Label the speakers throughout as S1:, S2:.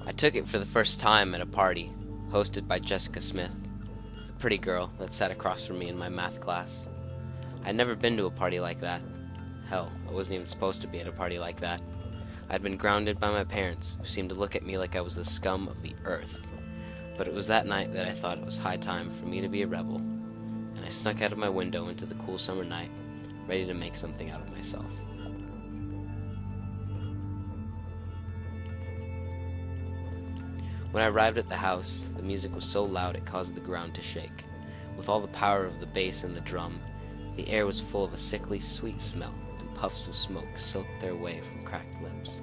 S1: I took it for the first time at a party, hosted by Jessica Smith, the pretty girl that sat across from me in my math class. I'd never been to a party like that. Hell, I wasn't even supposed to be at a party like that. I'd been grounded by my parents, who seemed to look at me like I was the scum of the earth. But it was that night that I thought it was high time for me to be a rebel, and I snuck out of my window into the cool summer night, ready to make something out of myself. When I arrived at the house, the music was so loud it caused the ground to shake. With all the power of the bass and the drum, the air was full of a sickly, sweet smell, and puffs of smoke silked their way from cracked lips.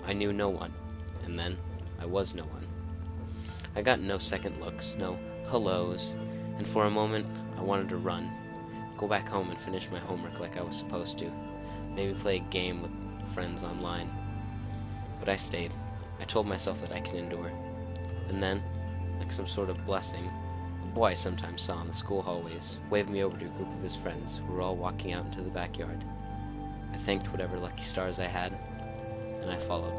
S1: I knew no one, and then I was no one. I got no second looks, no hellos, and for a moment I wanted to run, go back home and finish my homework like I was supposed to, maybe play a game with friends online. But I stayed. I told myself that I can endure. And then, like some sort of blessing, a boy I sometimes saw in the school hallways waved me over to a group of his friends who were all walking out into the backyard. I thanked whatever lucky stars I had, and I followed.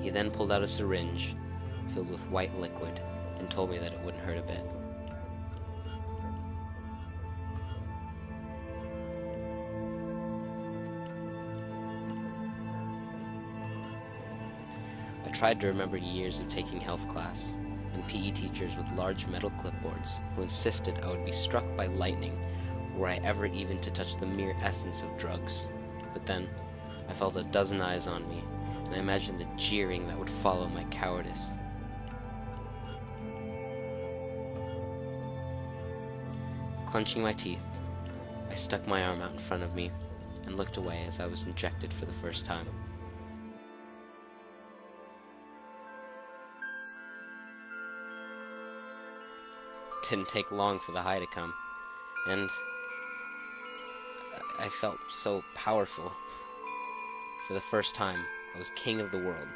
S1: He then pulled out a syringe filled with white liquid and told me that it wouldn't hurt a bit. I tried to remember years of taking health class and PE teachers with large metal clipboards who insisted I would be struck by lightning were I ever even to touch the mere essence of drugs. But then I felt a dozen eyes on me, and I imagined the jeering that would follow my cowardice. Clenching my teeth, I stuck my arm out in front of me and looked away as I was injected for the first time. It didn't take long for the high to come, and I felt so powerful. For the first time, I was king of the world.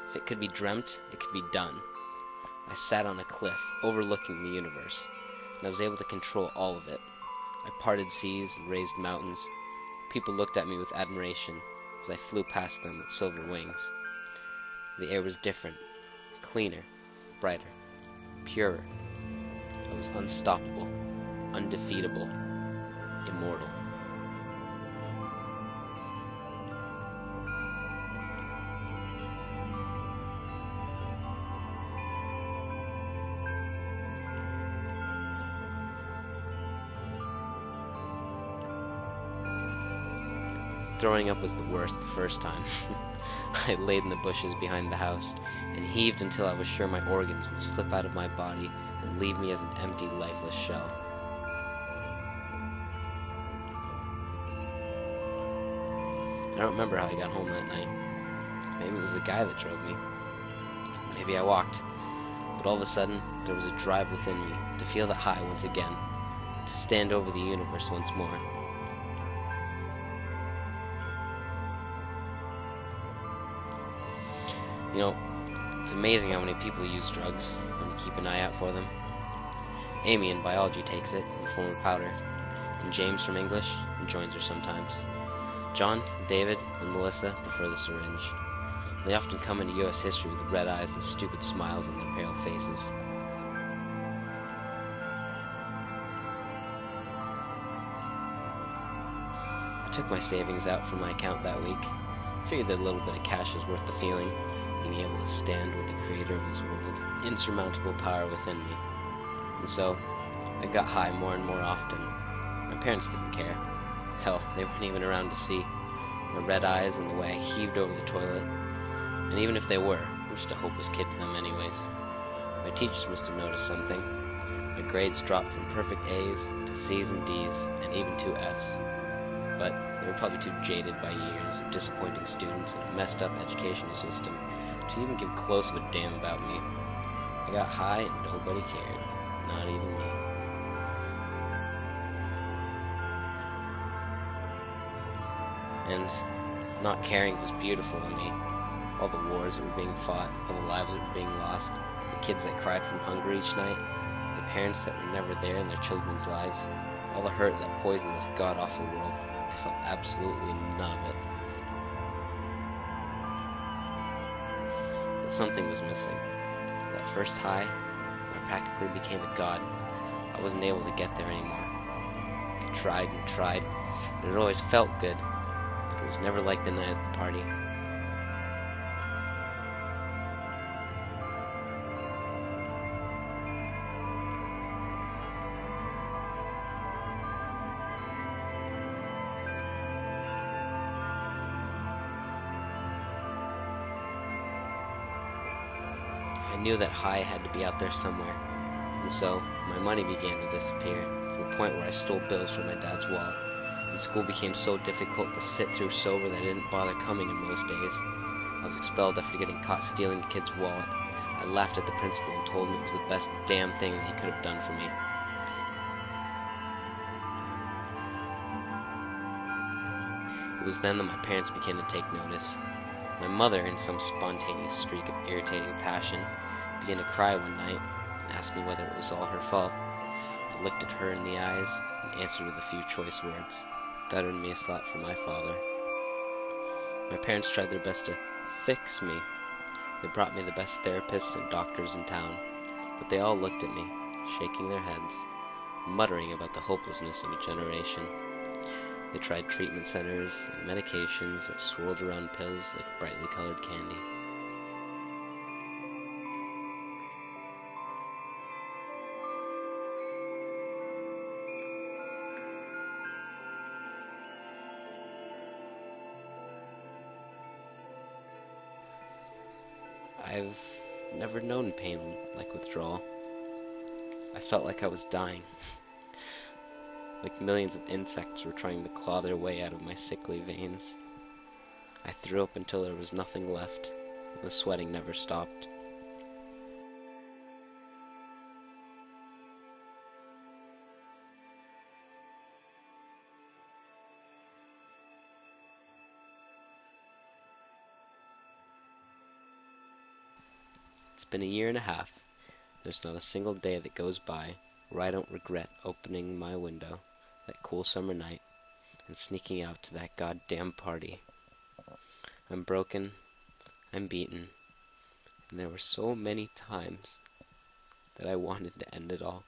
S1: If it could be dreamt, it could be done. I sat on a cliff overlooking the universe, and I was able to control all of it. I parted seas and raised mountains. People looked at me with admiration as I flew past them with silver wings. The air was different, cleaner, brighter, purer. I was unstoppable, undefeatable, immortal. Throwing up was the worst the first time. I laid in the bushes behind the house and heaved until I was sure my organs would slip out of my body and leave me as an empty, lifeless shell. I don't remember how I got home that night. Maybe it was the guy that drove me. Maybe I walked. But all of a sudden, there was a drive within me to feel the high once again, to stand over the universe once more. You know, it's amazing how many people use drugs when you keep an eye out for them. Amy in biology takes it in the form of powder, and James from English joins her sometimes. John, David, and Melissa prefer the syringe. They often come into U.S. history with red eyes and stupid smiles on their pale faces. I took my savings out from my account that week. Figured that a little bit of cash was worth the feeling, being able to stand with the creator of this world, insurmountable power within me. And so, I got high more and more often. My parents didn't care. Hell, they weren't even around to see my red eyes and the way I heaved over the toilet. And even if they were, it was just a hopeless kid to them anyways. My teachers must have noticed something. My grades dropped from perfect A's to C's and D's, and even 2 F's. But they were probably too jaded by years of disappointing students and a messed up educational system to even give close of a damn about me. I got high and nobody cared. Not even me. And not caring was beautiful to me. All the wars that were being fought, all the lives that were being lost, the kids that cried from hunger each night, the parents that were never there in their children's lives. All the hurt that poisoned this god-awful world, I felt absolutely none of it. But something was missing. That first high, I practically became a god. I wasn't able to get there anymore. I tried and tried, and it always felt good, but it was never like the night at the party. I knew that high had to be out there somewhere, and so my money began to disappear, to the point where I stole bills from my dad's wallet, and school became so difficult to sit through sober that I didn't bother coming in most days. I was expelled after getting caught stealing the kid's wallet. I laughed at the principal and told him it was the best damn thing that he could have done for me. It was then that my parents began to take notice. My mother, in some spontaneous streak of irritating passion, began to cry one night and asked me whether it was all her fault. I looked at her in the eyes and answered with a few choice words. That earned me a slap from my father. My parents tried their best to fix me. They brought me the best therapists and doctors in town, but they all looked at me, shaking their heads, muttering about the hopelessness of a generation. They tried treatment centers and medications that swirled around pills like brightly colored candy. I've never known pain like withdrawal. I felt like I was dying. Like millions of insects were trying to claw their way out of my sickly veins. I threw up until there was nothing left, and the sweating never stopped. It's been a year and a half. There's not a single day that goes by where I don't regret opening my window that cool summer night and sneaking out to that goddamn party. I'm broken, I'm beaten, and there were so many times that I wanted to end it all.